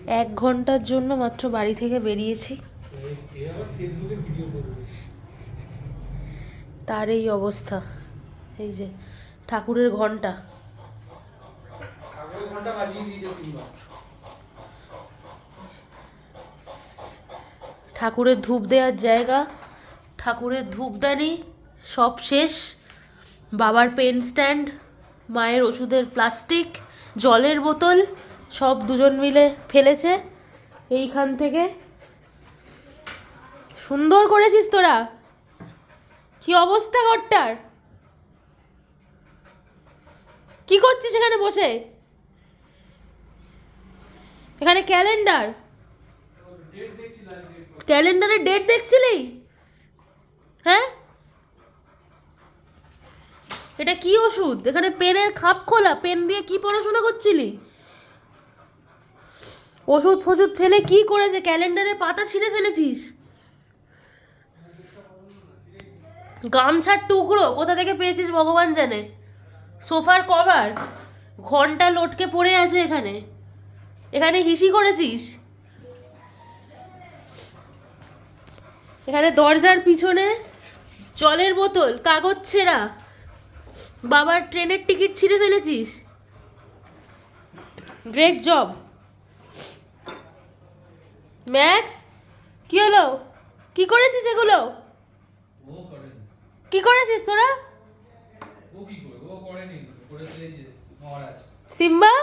1 ঘন্টার জন্য মাত্র বাড়ি থেকে বেরিয়েছি, তার এই অবস্থা। এই যে ঠাকুরের ঘন্টা, ঠাকুরের ধূপ দেওয়ার জায়গা, ঠাকুরের ধূপদানি সব শেষ, বাবার পেন স্ট্যান্ড, মায়ের ওষুধের প্লাস্টিক, জলের বোতল সব দুজন মিলে ফেলেছে এইখান থেকে। সুন্দর করেছিস তোরা, কি অবস্থা ঘরটার? কি করছিস এখানে বসে? এখানে ক্যালেন্ডার, ক্যালেন্ডারে ডেট দেখছিলি? হ্যাঁ, এটা কি ওষুধ? এখানে পেনের খাপ খোলা, পেন দিয়ে কি পড়াশোনা করছিলি? ওষুধ ফষুধ ফেলে কি করেছে? ক্যালেন্ডারের পাতা ছিঁড়ে ফেলেছিস। গামছার টুকরো কোথা থেকে পেয়েছিস ভগবান জানে। সোফার কভার, ঘন্টা লটকে পড়ে আছে এখানে। এখানে হিসি করেছিস। এখানে দরজার পিছনে জলের বোতল, কাগজ ছেঁড়া, বাবার ট্রেনের টিকিট ছিঁড়ে ফেলেছিস। Great job Max. কি হলো? কি করেছিস এগুলো? কি করেছিস তোরা? সিম্বা